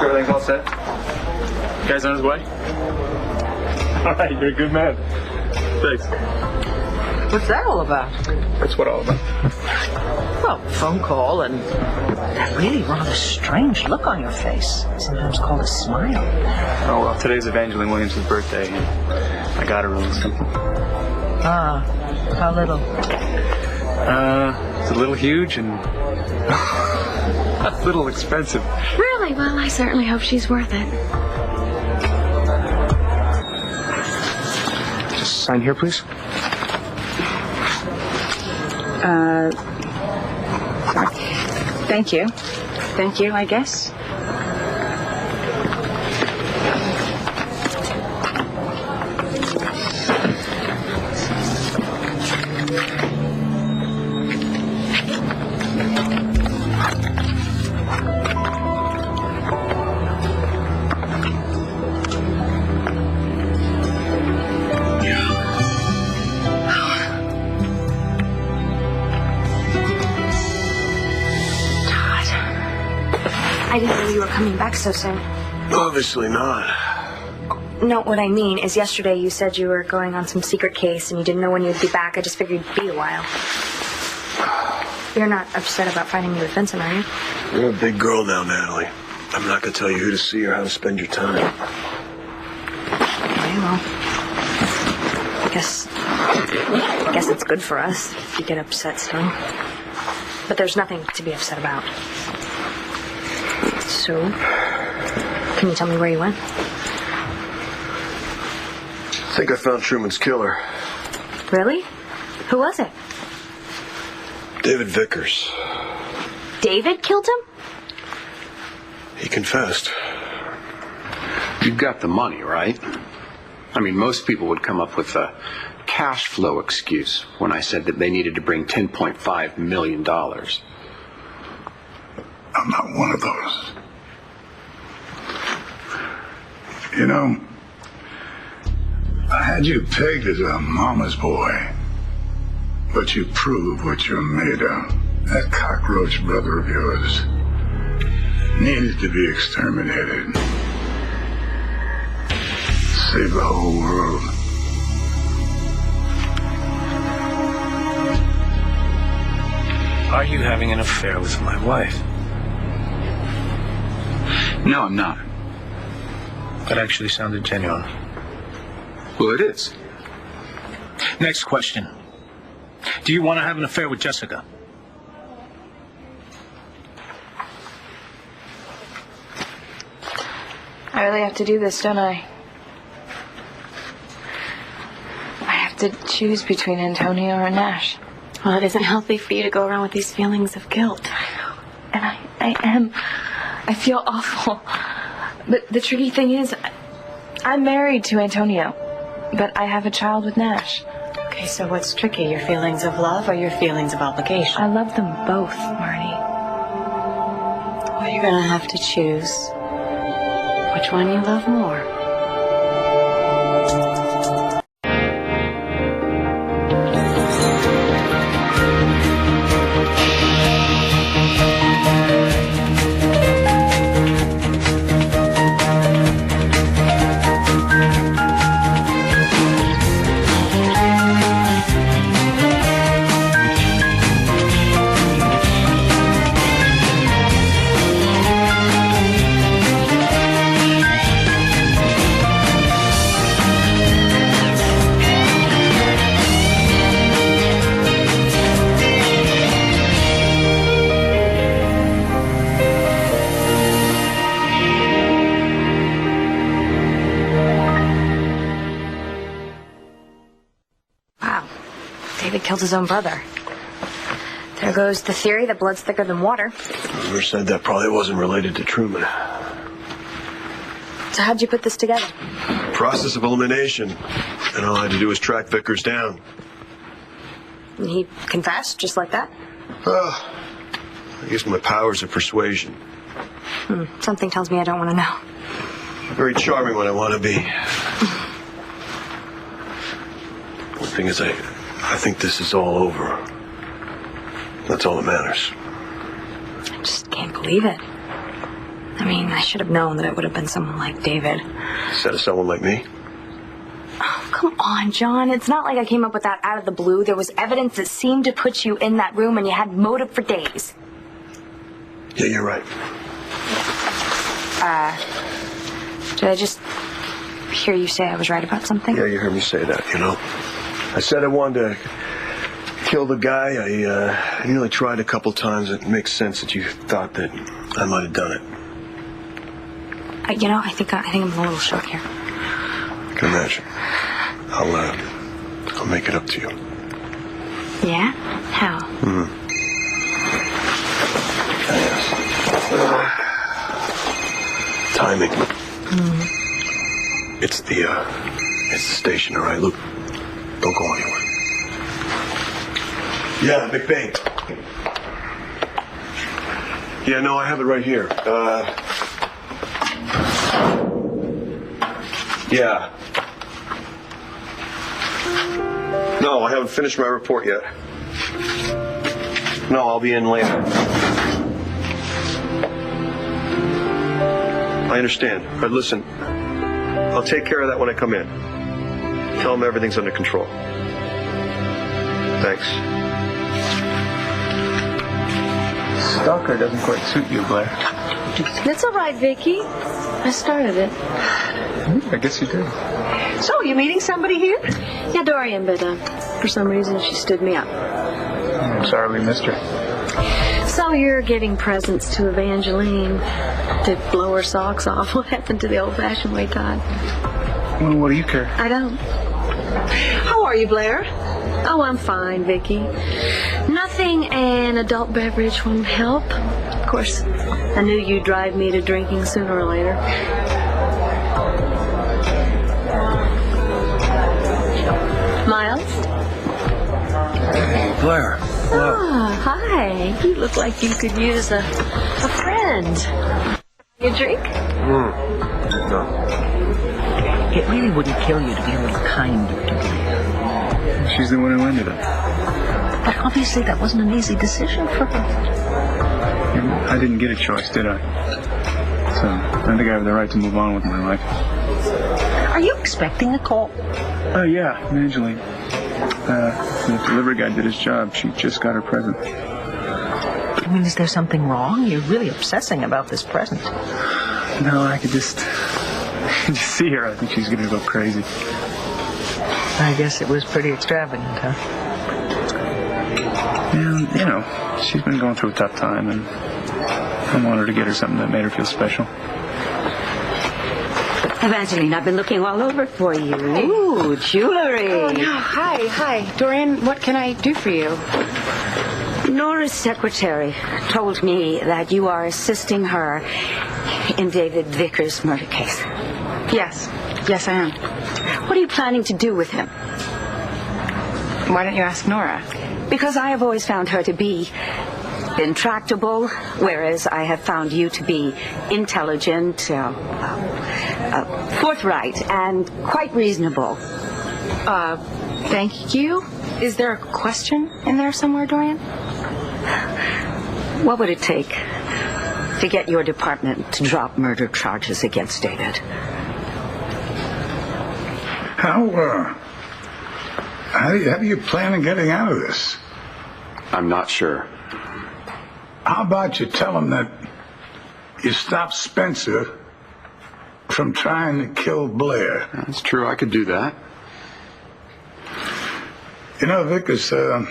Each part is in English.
Everything's all set? Guy's on his way? All right, you're a good man. Thanks. What's that all about? What's what all about? Well, phone call and that really rather strange look on your face. Sometimes called a smile. Oh, well, today's Evangeline Williams' birthday, and I got her a little something. Ah, how little? It's a little huge and a little expensive. Really? Well, I certainly hope she's worth it. Just sign here, please. Thank you. Thank you, I guess. I didn't know you were coming back so soon. Obviously not. No, what I mean is yesterday you said you were going on some secret case and you didn't know when you'd be back. I just figured you'd be a while. You're not upset about finding me with Vincent, are you? You're a big girl now, Natalie. I'm not going to tell you who to see or how to spend your time. Okay, well, I guess it's good for us if you get upset still. But there's nothing to be upset about. So, can you tell me where you went? I think I found Truman's killer. Really? Who was it? David Vickers. David killed him? He confessed. You've got the money, right? I mean, most people would come up with a cash flow excuse when I said that they needed to bring $10.5 million. I'm not one of those. You know, I had you pegged as a mama's boy, but you prove what you're made of. That cockroach brother of yours needed to be exterminated. Save the whole world. Are you having an affair with my wife? No, I'm not. That actually sounded genuine. Well, it is. Next question. Do you want to have an affair with Jessica? I really have to do this, don't I? I have to choose between Antonio or Nash. Well, it isn't healthy for you to go around with these feelings of guilt. And I feel awful. But the tricky thing is, I'm married to Antonio, but I have a child with Nash. Okay, so what's tricky? Your feelings of love or your feelings of obligation? I love them both, Marty. Well, you're going to have to choose which one you love more. Killed his own brother. There goes the theory that blood's thicker than water. Whoever said that probably wasn't related to Truman. So how'd you put this together? Process of elimination. And all I had to do was track Vickers down. And he confessed just like that? I used my powers of persuasion. Something tells me I don't want to know. Very charming when I want to be. The thing is, I think this is all over. That's all that matters. I just can't believe it. I mean, I should have known that it would have been someone like David. Instead of someone like me? Oh, come on, John. It's not like I came up with that out of the blue. There was evidence that seemed to put you in that room, and you had motive for days. Yeah, you're right. Did I just hear you say I was right about something? Yeah, you heard me say that, you know. I said I wanted to kill the guy. I nearly tried a couple times. It makes sense that you thought that I might have done it. I think I'm a little shook here. I can imagine. I'll make it up to you. Yeah? How? Yes. Timing. It's the station, all right, Luke? Don't go anywhere. Yeah, McBain. Yeah, no, I have it right here. Yeah. No, I haven't finished my report yet. No, I'll be in later. I understand. But listen, I'll take care of that when I come in. Tell them everything's under control. Thanks. Stalker doesn't quite suit you, Blair. That's all right, Vicky. I started it. I guess you did. So, you meeting somebody here? Yeah, Dorian, but for some reason she stood me up. I'm sorry we missed her. So you're giving presents to Evangeline to blow her socks off. What happened to the old-fashioned way, Todd? Well, what do you care? I don't. How are you, Blair? Oh, I'm fine, Vicky. Nothing an adult beverage won't help. Of course, I knew you'd drive me to drinking sooner or later. Miles? Blair. Ah, hi. You look like you could use a friend. You drink? No. It really wouldn't kill you to be a little kinder to Blair. She's the one who ended it. But obviously that wasn't an easy decision for her. I didn't get a choice, did I? So I think I have the right to move on with my life. Are you expecting a call? Oh, yeah, Evangeline. The delivery guy did his job. She just got her present. I mean, is there something wrong? You're really obsessing about this present. No, I could just see her. I think she's going to go crazy. I guess it was pretty extravagant, huh? And, you know, she's been going through a tough time, and I wanted to get her something that made her feel special. Evangeline, I've been looking all over for you. Ooh, jewelry. Oh, no. Hi. Dorian, what can I do for you? Nora's secretary told me that you are assisting her in David Vickers' murder case. Yes, I am. What are you planning to do with him? Why don't you ask Nora? Because I have always found her to be intractable, whereas I have found you to be intelligent, forthright, and quite reasonable. Thank you. Is there a question in there somewhere, Dorian? What would it take to get your department to drop murder charges against David? How do you plan on getting out of this? I'm not sure. How about you tell him that you stopped Spencer from trying to kill Blair? That's true. I could do that. You know, Vickers, I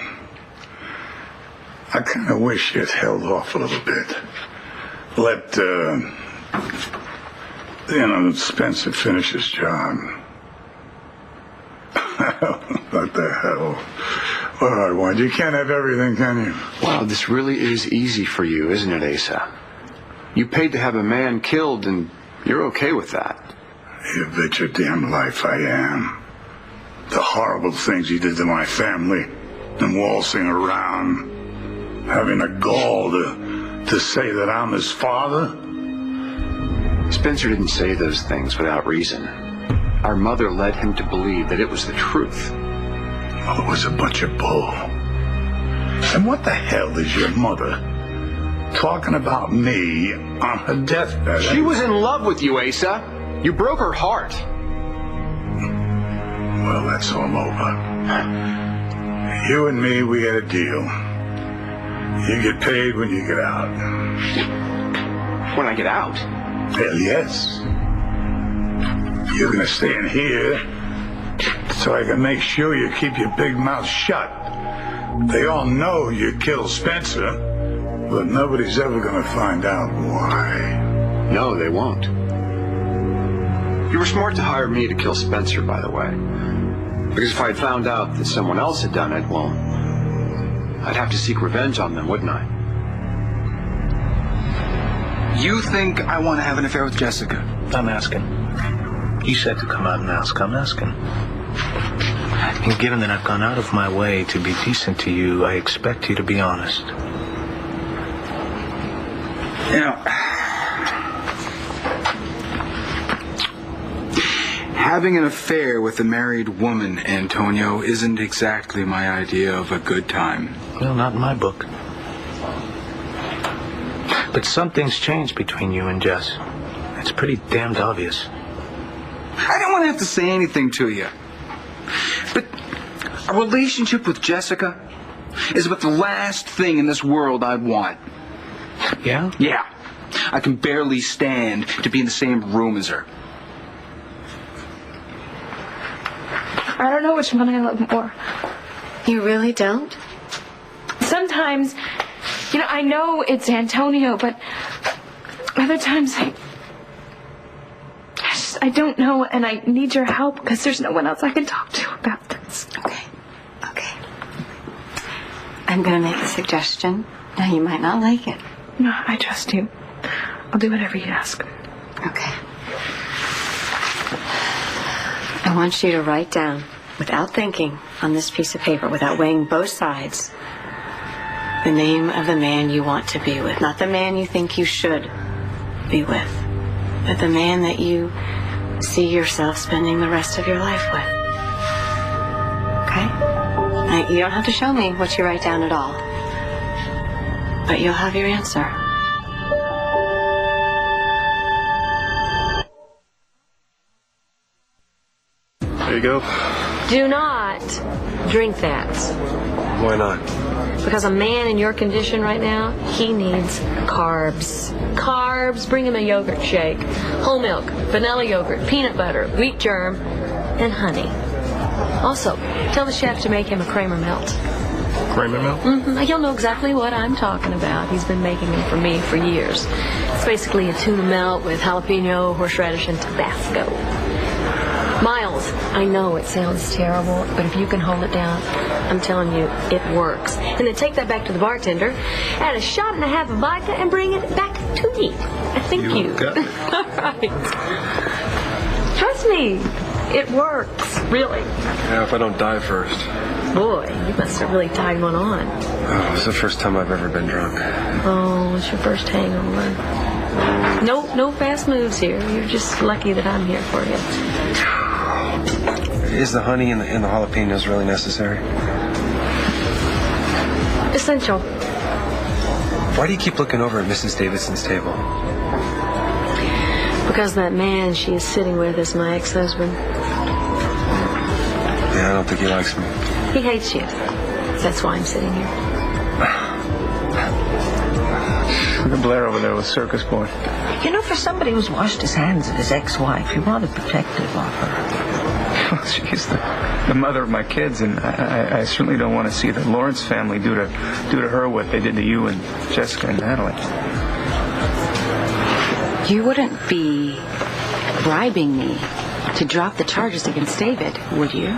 kind of wish you'd held off a little bit. Let, Spencer finish his job. What the hell? All right, Ward, you can't have everything, can you? Wow, this really is easy for you, isn't it, Asa? You paid to have a man killed, and you're okay with that. You bet your damn life I am. The horrible things he did to my family, and waltzing around, having the gall to say that I'm his father. Spencer didn't say those things without reason. Our mother led him to believe that it was the truth. Well, it was a bunch of bull. And what the hell is your mother talking about me on her deathbed. She was in love with you, Asa. You broke her heart. Well, that's all over. You and me, we had a deal. You get paid when you get out. When I get out? Hell yes. You're gonna stay in here so I can make sure you keep your big mouth shut. They all know you killed Spencer, but nobody's ever gonna find out why. No, they won't. You were smart to hire me to kill Spencer, by the way. Because if I had found out that someone else had done it, well, I'd have to seek revenge on them, wouldn't I? You think I want to have an affair with Jessica? I'm asking. You said to come out and ask. I'm asking. And given that I've gone out of my way to be decent to you, I expect you to be honest. You know, having an affair with a married woman, Antonio, isn't exactly my idea of a good time. Well, not in my book. But something's changed between you and Jess. It's pretty damned obvious. I don't want to have to say anything to you. But a relationship with Jessica is about the last thing in this world I'd want. Yeah? Yeah. I can barely stand to be in the same room as her. I don't know which one I love more. You really don't? Sometimes, I know it's Antonio, but other times I don't know, and I need your help because there's no one else I can talk to about this. Okay. I'm going to make a suggestion. Now, you might not like it. No, I trust you. I'll do whatever you ask. Okay. I want you to write down, without thinking, on this piece of paper, without weighing both sides, the name of the man you want to be with. Not the man you think you should be with, but the man that you see yourself spending the rest of your life with. Okay? Now, you don't have to show me what you write down at all, but you'll have your answer. There you go. Do not drink that. Why not? Because a man in your condition right now, he needs carbs. Carbs, bring him a yogurt shake. Whole milk, vanilla yogurt, peanut butter, wheat germ, and honey. Also, tell the chef to make him a Kramer melt. Kramer milk? Mm-hmm. He'll know exactly what I'm talking about. He's been making them for me for years. It's basically a tuna melt with jalapeno, horseradish, and Tabasco. Miles, I know it sounds terrible, but if you can hold it down, I'm telling you, it works. And then take that back to the bartender, add a shot and a half of vodka, and bring it back to me. Thank you. Got it. All right. Trust me, it works, really. Yeah, if I don't die first. Boy, you must have really tied one on. Oh, it's the first time I've ever been drunk. Oh, it's your first hangover. No fast moves here. You're just lucky that I'm here for you. Is the honey and the jalapenos really necessary? Essential. Why do you keep looking over at Mrs. Davidson's table? Because that man she is sitting with is my ex-husband. Yeah, I don't think he likes me. He hates you. That's why I'm sitting here. Look at Blair over there with Circus Boy. For somebody who's washed his hands of his ex-wife, you're rather protective of her. Well, she's the mother of my kids, and I certainly don't want to see the Lawrence family do to her what they did to you and Jessica and Natalie. You wouldn't be bribing me to drop the charges against David, would you?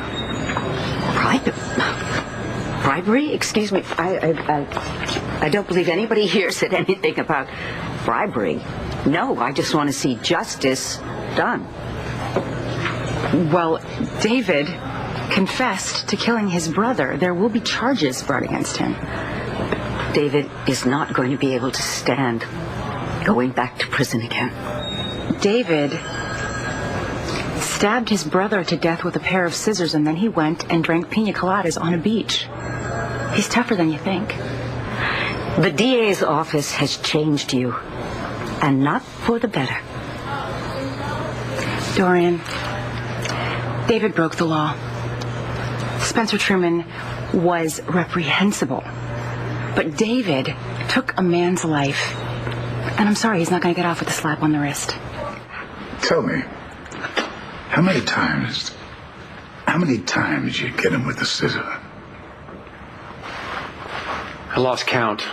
Bribery? Excuse me. I don't believe anybody here said anything about bribery. No, I just want to see justice done. Well, David confessed to killing his brother. There will be charges brought against him. David is not going to be able to stand going back to prison again. David stabbed his brother to death with a pair of scissors, and then he went and drank pina coladas on a beach. He's tougher than you think. The DA's office has changed you, and not for the better. Dorian, David broke the law. Spencer Truman was reprehensible. But David took a man's life, and I'm sorry, he's not going to get off with a slap on the wrist. Tell me, how many times did you get him with the scissor? I lost count.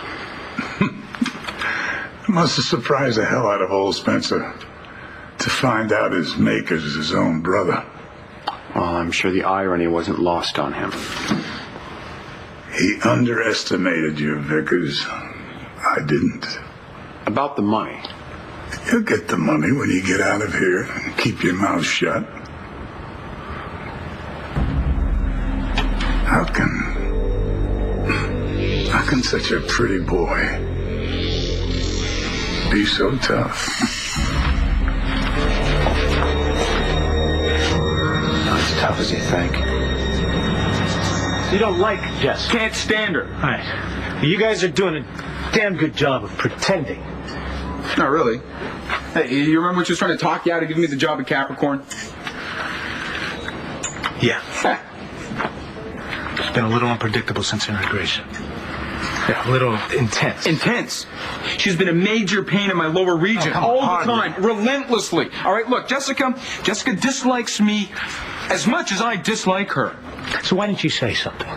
It must have surprised the hell out of old Spencer to find out his maker's his own brother. Well, I'm sure the irony wasn't lost on him. He underestimated you, Vickers. I didn't. About the money. You'll get the money when you get out of here and keep your mouth shut. How can such a pretty boy be so tough? Not as tough as you think. You don't like Jess. Can't stand her. All right. You guys are doing a damn good job of pretending. Not really. Hey, you remember when she was trying to talk you out of giving me the job at Capricorn? Yeah. It's been a little unpredictable since integration. Yeah, a little intense. Intense. She's been a major pain in my lower region all the time, relentlessly. All right, look, Jessica dislikes me as much as I dislike her. So why didn't you say something?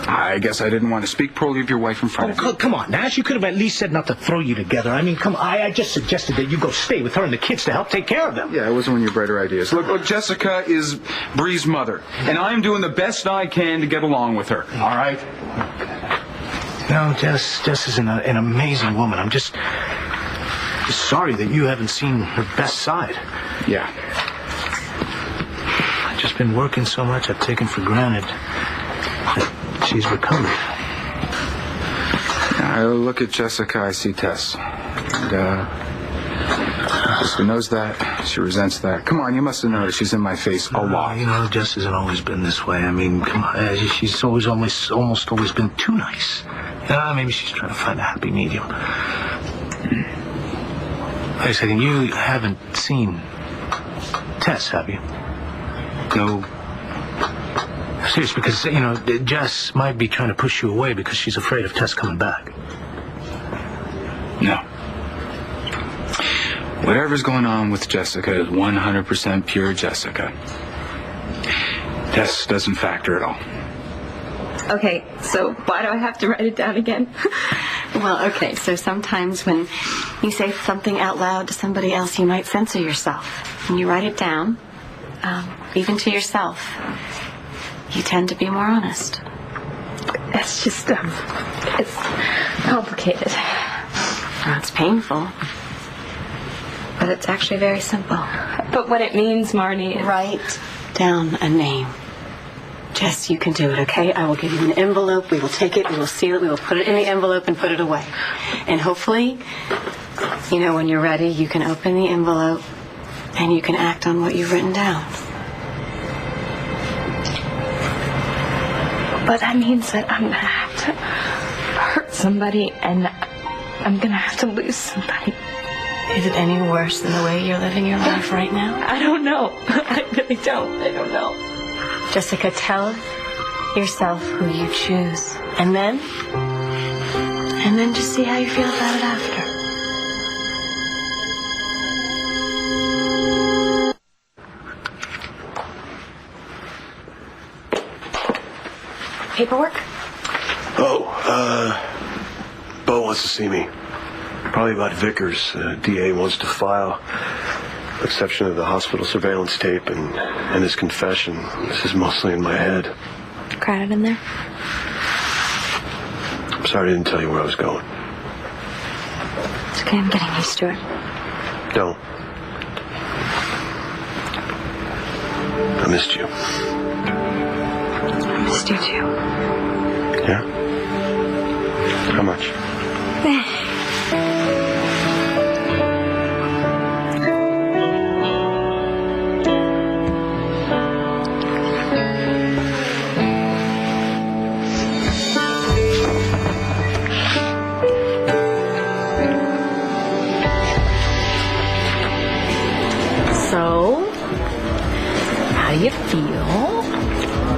I guess I didn't want to speak poorly of your wife in front of you. Come on, Nash. You could have at least said not to throw you together. I mean, come on. I just suggested that you go stay with her and the kids to help take care of them. Yeah, it wasn't one of your brighter ideas. Look, Jessica is Bree's mother, and I'm doing the best I can to get along with her. All right? No, Jess is an amazing woman. I'm just sorry that you haven't seen her best side. Yeah. I've just been working so much, I've taken for granted that she's recovered. I look at Jessica, I see Tess. And, Jessica knows that. She resents that. Come on, you must have noticed she's in my face a lot. You know, Jess hasn't always been this way. I mean, come on. She's almost always been too nice. Maybe she's trying to find a happy medium. Wait a second, you haven't seen Tess, have you? No. Seriously, because, you know, Jess might be trying to push you away because she's afraid of Tess coming back. No. Whatever's going on with Jessica is 100% pure Jessica. Tess doesn't factor at all. Okay, so why do I have to write it down again? Well, okay, so sometimes when you say something out loud to somebody else, you might censor yourself. When you write it down, even to yourself, you tend to be more honest. It's just, it's complicated. Well, it's painful, but it's actually very simple. But what it means, Marty, is... Write down a name. Jess, you can do it, okay? I will give you an envelope. We will take it, we will seal it, we will put it in the envelope and put it away. And hopefully, you know, when you're ready, you can open the envelope and you can act on what you've written down. But that means that I'm going to have to hurt somebody and I'm going to have to lose somebody. Is it any worse than the way you're living your life right now? I don't know. I really don't. I don't know. Jessica, tell yourself who you choose. And then just see how you feel about it after. Paperwork? Bo wants to see me. Probably about Vickers. DA wants to file exception of the hospital surveillance tape and his confession. This is mostly in my head. Crowded in there? I'm sorry I didn't tell you where I was going. It's okay, I'm getting used to it. Don't. I missed you. I missed you too. Yeah? How much? So, how do you feel?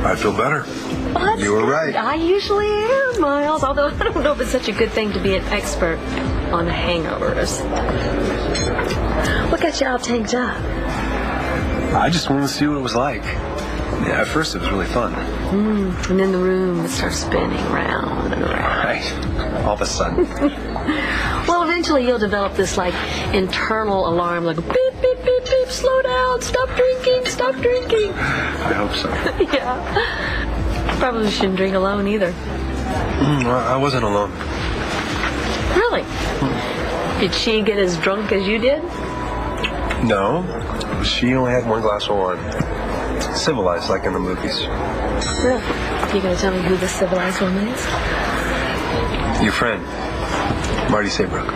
I feel better. Well, You were right. I usually am, Miles, although I don't know if it's such a good thing to be an expert on hangovers. What got you all tanked up? I just wanted to see what it was like. Yeah, at first it was really fun. And then the room would start spinning round and around. Right. All of a sudden. Well, eventually you'll develop this, like, internal alarm, like, beep, beep, beep, beep, slow down, stop drinking, stop drinking. I hope so. Yeah. Probably shouldn't drink alone either. I wasn't alone. Really? Did she get as drunk as you did? No. She only had one glass of wine. Civilized, like in the movies. Really? You gonna tell me who the civilized woman is? Your friend, Marty Saybrook.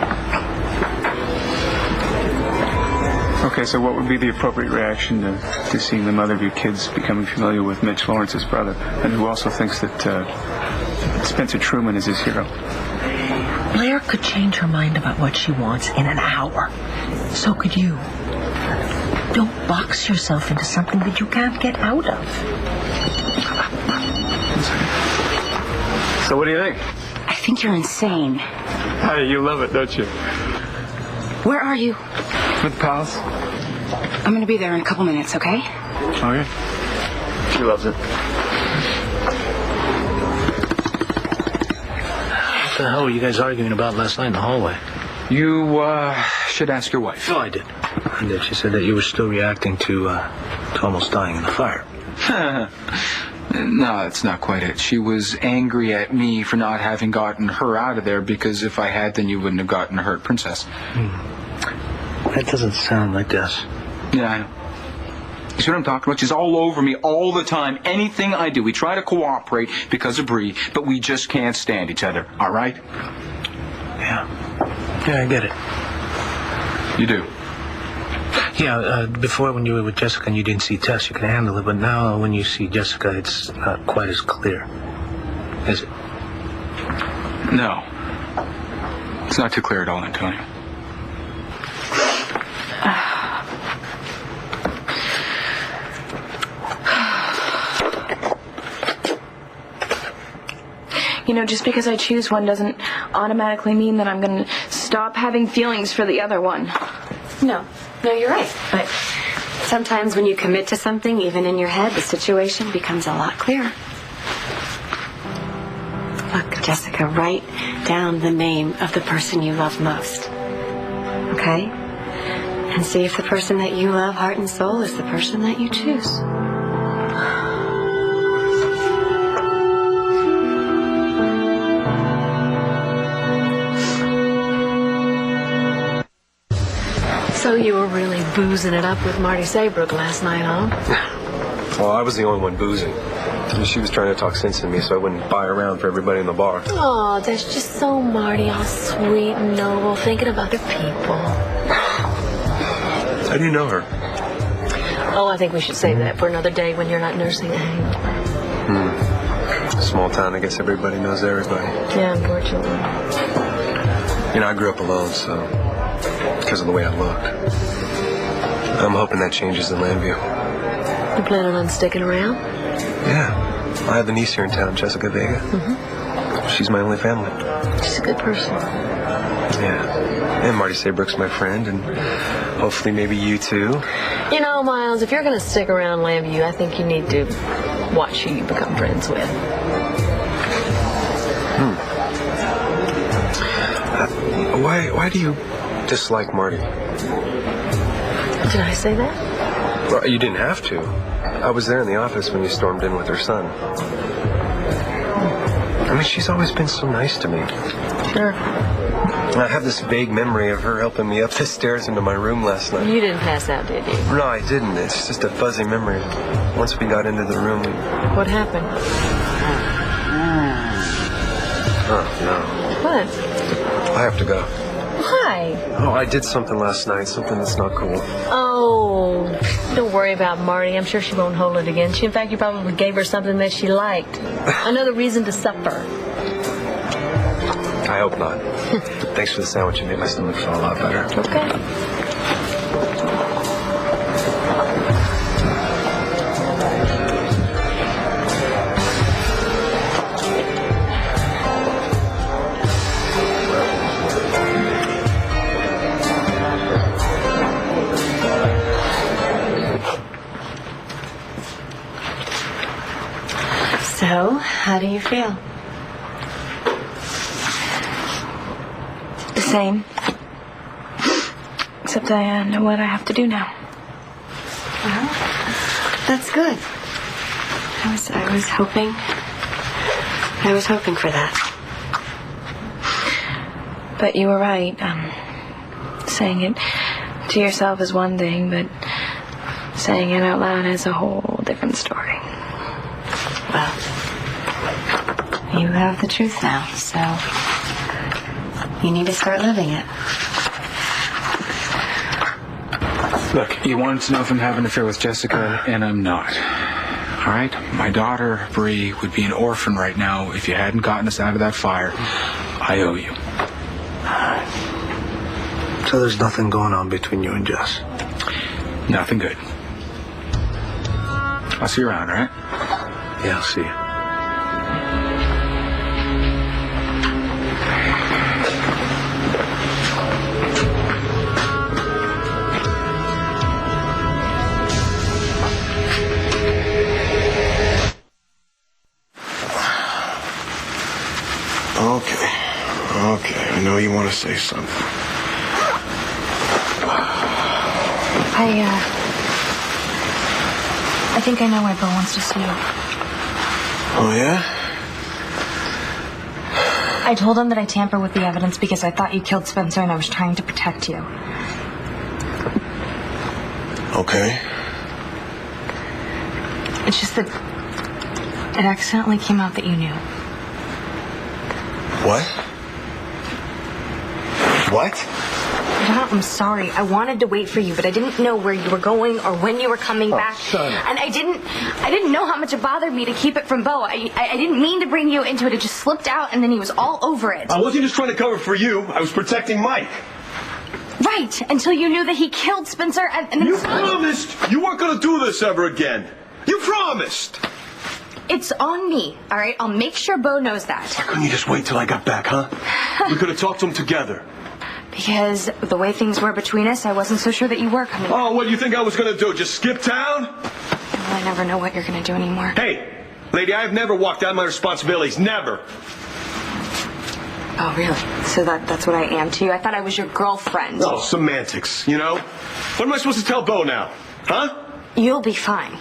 Okay, so what would be the appropriate reaction to seeing the mother of your kids becoming familiar with Mitch Lawrence's brother, and who also thinks that Spencer Truman is his hero? Blair could change her mind about what she wants in an hour. So could you. Don't box yourself into something that you can't get out of. So what do you think? I think you're insane. Hey, you love it, don't you? Where are you? With the palace? I'm going to be there in a couple minutes, okay? Okay. She loves it. What the hell were you guys arguing about last night in the hallway? You should ask your wife. No, I did. I did. She said that you were still reacting to almost dying in the fire. No, that's not quite it. She was angry at me for not having gotten her out of there, because if I had, then you wouldn't have gotten her, Princess. That doesn't sound like this. Yeah, I know. You see what I'm talking about? She's all over me all the time. Anything I do, we try to cooperate because of Bree, but we just can't stand each other, all right? Yeah. Yeah, I get it. You do? Yeah, before when you were with Jessica and you didn't see Tess, you could handle it, but now when you see Jessica, it's not quite as clear. Is it? No. It's not too clear at all, Antonio. You know, just because I choose one doesn't automatically mean that I'm going to stop having feelings for the other one. No, you're right. But sometimes when you commit to something, even in your head, the situation becomes a lot clearer. Look, Jessica, write down the name of the person you love most. Okay? And see if the person that you love, heart and soul, is the person that you choose. So you were really boozing it up with Marty Saybrook last night, huh? Well, I was the only one boozing. She was trying to talk sense to me so I wouldn't buy around for everybody in the bar. Oh, that's just so Marty, all sweet and noble, thinking of other people. How do you know her? Oh, I think we should save that for another day when you're not nursing a hangover. Small town, I guess everybody knows everybody. Yeah, unfortunately. You know, I grew up alone, so because of the way I look. I'm hoping that changes in Lambview. You planning on sticking around? Yeah. I have a niece here in town, Jessica Vega. Mm-hmm. She's my only family. She's a good person. Yeah. And Marty Saybrook's my friend, and hopefully maybe you too. You know, Miles, if you're going to stick around Lambview, I think you need to watch who you become friends with. Why do you dislike Marty? Did I say that? Well, you didn't have to. I was there in the office when you stormed in with her son. I mean, she's always been so nice to me. Sure. I have this vague memory of her helping me up the stairs into my room last night. You didn't pass out, did you? No, I didn't. It's just a fuzzy memory. Once we got into the room... What happened? Oh, no. What? I have to go. Why? Oh, I did something last night, something that's not cool. Oh, don't worry about Marty. I'm sure she won't hold it against you. In fact, you probably gave her something that she liked. Another reason to suffer. I hope not. Thanks for the sandwich. You made my stomach feel a lot better. Okay. So, how do you feel? The same. Except I know what I have to do now. Well, that's good. I was hoping for that. But you were right. Saying it to yourself is one thing, but saying it out loud is a whole different story. Well, you have the truth now, so you need to start living it. Look, you wanted to know if I'm having an affair with Jessica, and I'm not. All right? My daughter, Bree, would be an orphan right now if you hadn't gotten us out of that fire. I owe you. So there's nothing going on between you and Jess? Nothing good. I'll see you around, all right? Yeah, I'll see you. Okay, I know you want to say something. I think I know why Bill wants to see you. Oh, yeah? I told him that I tampered with the evidence because I thought you killed Spencer and I was trying to protect you. Okay. It's just that it accidentally came out that you knew. What? What? John, I'm sorry. I wanted to wait for you, but I didn't know where you were going or when you were coming back. Son. And I didn't know how much it bothered me to keep it from Bo. I didn't mean to bring you into it. It just slipped out, and then he was all over it. I wasn't just trying to cover for you. I was protecting Mike. Right, until you knew that he killed Spencer, and then... You promised you weren't going to do this ever again. You promised. It's on me, all right? I'll make sure Bo knows that. Why couldn't you just wait till I got back, huh? We could have talked to him together. Because the way things were between us, I wasn't so sure that you were coming. Oh, what do you think I was going to do? Just skip town? Well, I never know what you're going to do anymore. Hey, lady, I have never walked out of my responsibilities. Never. Oh, really? So that's what I am to you? I thought I was your girlfriend. Oh, semantics, you know? What am I supposed to tell Bo now? Huh? You'll be fine.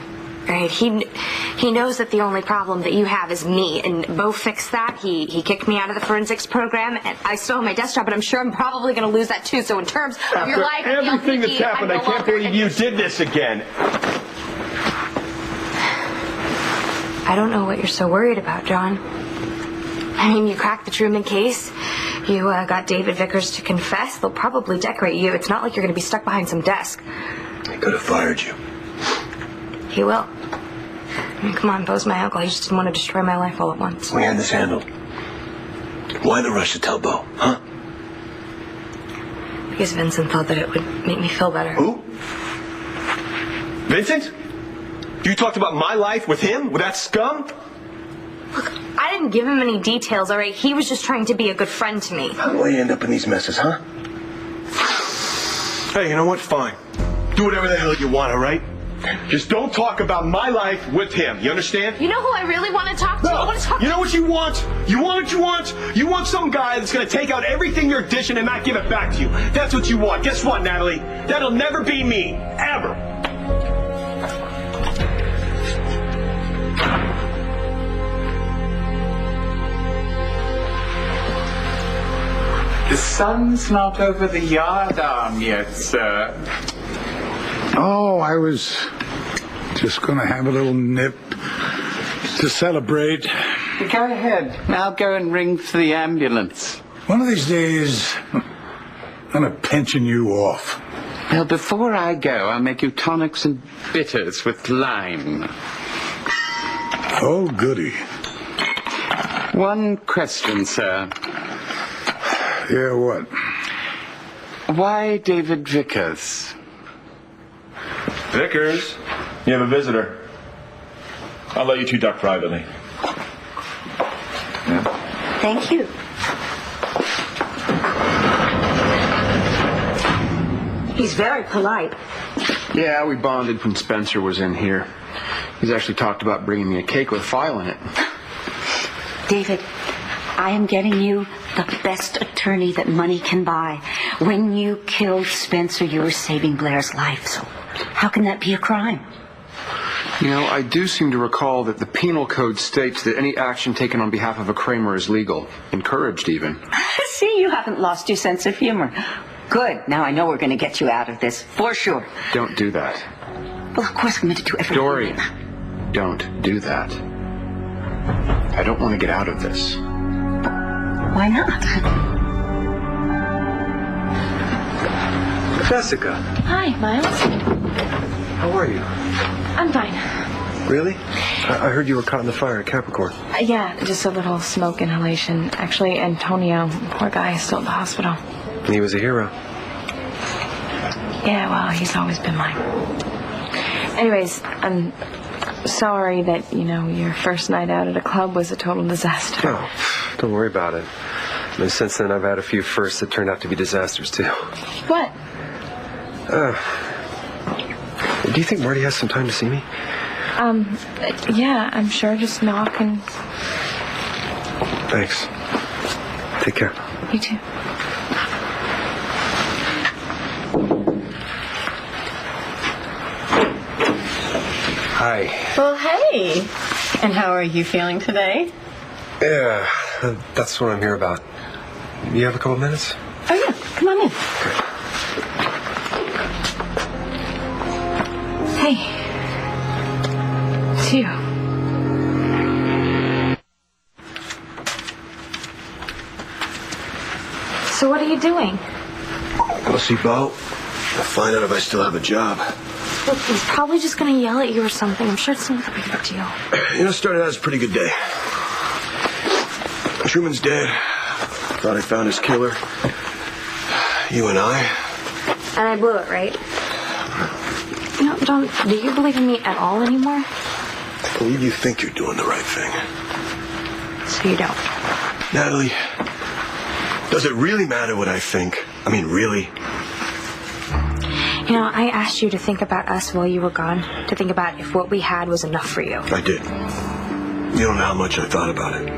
Right? He knows that the only problem that you have is me, and Bo fixed that. He kicked me out of the forensics program, and I still have my desk job, but I'm sure I'm probably going to lose that too. So in terms of your life, everything that's happened, I can't believe you did this again. I don't know what you're so worried about, John. I mean, you cracked the Truman case. You got David Vickers to confess. They'll probably decorate you. It's not like you're going to be stuck behind some desk. He could have fired you. He will. I mean, come on, Bo's my uncle. He just didn't want to destroy my life all at once. We had this handled. Why the rush to tell Bo, huh? Because Vincent thought that it would make me feel better. Who? Vincent? You talked about my life with him? With that scum? Look, I didn't give him any details, all right? He was just trying to be a good friend to me. How do I end up in these messes, huh? Hey, you know what? Fine. Do whatever the hell you want, all right? Just don't talk about my life with him. You understand? You know who I really want to talk to? No. I want to talk You know what you want? You want what you want? You want some guy that's going to take out everything you're dishing and not give it back to you. That's what you want. Guess what, Natalie? That'll never be me. Ever. The sun's not over the yardarm yet, sir. Oh, I was just going to have a little nip to celebrate. Go ahead. I'll go and ring for the ambulance. One of these days, I'm going to pension you off. Well, before I go, I'll make you tonics and bitters with lime. Oh, goody. One question, sir. Yeah, what? Why David Vickers? Vickers, you have a visitor. I'll let you two talk privately. Yeah. Thank you. He's very polite. Yeah, we bonded when Spencer was in here. He's actually talked about bringing me a cake with a file in it. David, I am getting you the best attorney that money can buy. When you killed Spencer, you were saving Blair's life. So how can that be a crime? You know, I do seem to recall that the penal code states that any action taken on behalf of a Kramer is legal. Encouraged, even. See, you haven't lost your sense of humor. Good. Now I know we're going to get you out of this, for sure. Don't do that. Well, of course I'm going to do everything. Dory, don't do that. I don't want to get out of this. Why not? Jessica, Hi, Miles. how are you? I'm fine. Really? I heard you were caught in the fire at Capricorn. Yeah, just a little smoke inhalation. Actually, Antonio, poor guy, is still at the hospital. He was a hero. Yeah, well, he's always been mine. Anyways, I'm sorry that, your first night out at a club was a total disaster. Oh, don't worry about it. I mean, since then, I've had a few firsts that turned out to be disasters, too. What? Do you think Marty has some time to see me? Yeah, I'm sure. Just knock and... Thanks. Take care. You too. Hi. Well, hey. And how are you feeling today? Yeah, that's what I'm here about. You have a couple minutes? Oh, yeah. Come on in. Hey. It's you. So what are you doing? Go see Bo. I'll find out if I still have a job. Look, he's probably just going to yell at you or something. I'm sure it's not that big of a deal. Started out as a pretty good day. Truman's dead. Thought I found his killer. You and I. And I blew it, right? John, do you believe in me at all anymore? I believe you think you're doing the right thing. So you don't? Natalie, does it really matter what I think? I mean, really? I asked you to think about us while you were gone. To think about if what we had was enough for you. I did. You don't know how much I thought about it.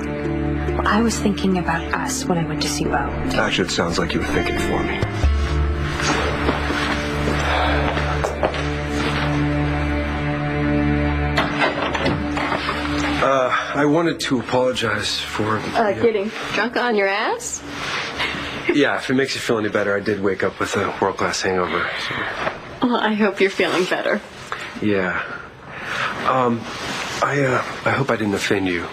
Well, I was thinking about us when I went to see Bo. Actually, it sounds like you were thinking for me. I wanted to apologize for... Getting drunk on your ass? Yeah, if it makes you feel any better, I did wake up with a world-class hangover. So. Well, I hope you're feeling better. Yeah. I hope I didn't offend you.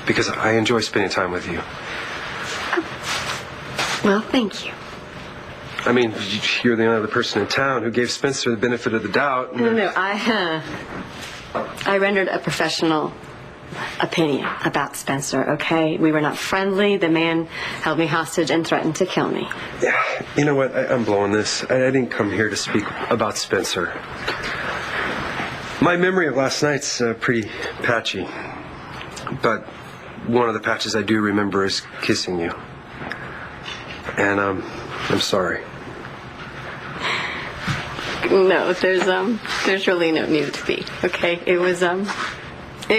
Because I enjoy spending time with you. Well, thank you. I mean, you're the only other person in town who gave Spencer the benefit of the doubt. No, I rendered a professional opinion about Spencer, okay? We were not friendly. The man held me hostage and threatened to kill me. Yeah, you know what? I'm blowing this. I didn't come here to speak about Spencer. My memory of last night's pretty patchy. But one of the patches I do remember is kissing you. And I'm sorry. No, there's really no need to be, okay? It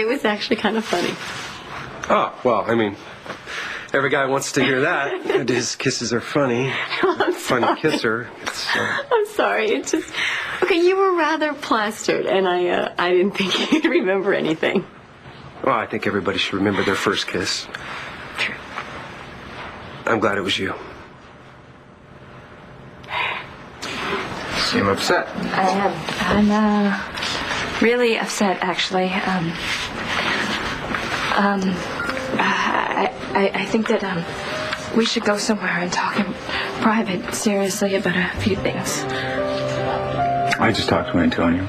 was actually kind of funny. Oh, well, I mean, every guy wants to hear that. His kisses are funny. I'm Funny kisser. I'm sorry. It's just... Okay, you were rather plastered, and I didn't think you'd remember anything. Well, I think everybody should remember their first kiss. True. I'm glad it was you. Seem upset. I am. I'm really upset, actually. I think that we should go somewhere and talk in private, seriously, about a few things. I just talked to Antonio.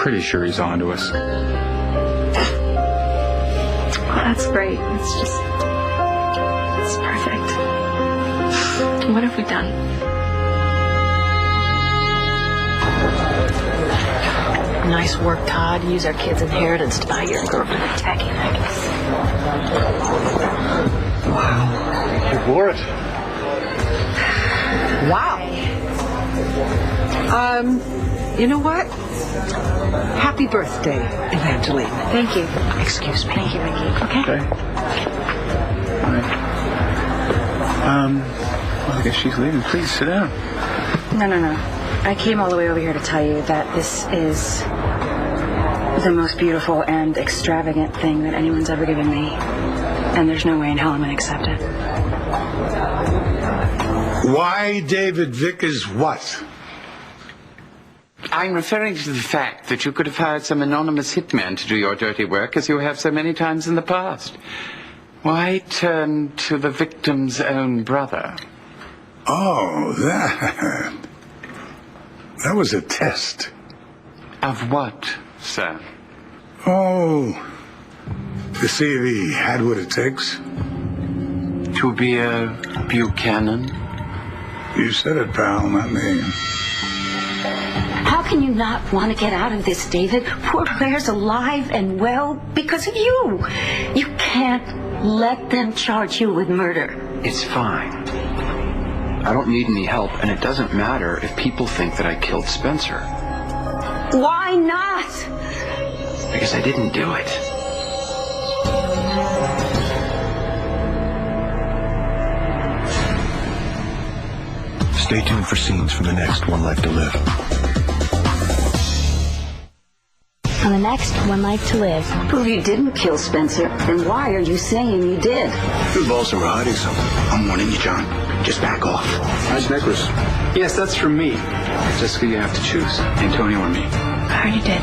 Pretty sure he's on to us. Well, that's great. It's perfect. What have we done? Nice work, Todd. Use our kid's inheritance to buy your girlfriend a tacky necklace. Wow. You wore it. Wow. You know what? Happy birthday, Evangeline. Thank you. Excuse me. Thank you, Vicky. Okay. All right. Well, I guess she's leaving. Please sit down. No. I came all the way over here to tell you that this is the most beautiful and extravagant thing that anyone's ever given me. And there's no way in hell I'm going to accept it. Why David Vickers what? I'm referring to the fact that you could have hired some anonymous hitman to do your dirty work, as you have so many times in the past. Why turn to the victim's own brother? Oh, that was a test. Of what, sir? Oh, to see if he had what it takes. To be a Buchanan? You said it, pal, not me. How can you not want to get out of this, David? Poor Claire's alive and well because of you. You can't let them charge you with murder. It's fine. I don't need any help, and it doesn't matter if people think that I killed Spencer. Why not? Because I didn't do it. Stay tuned for scenes from the next One Life to Live. On the next One Life to Live. Prove you didn't kill Spencer, then why are you saying you did? You involved him hiding something. I'm warning you, John. Just back off. Nice necklace. Yes, that's from me. Jessica, you have to choose. Antonio or me. I already did.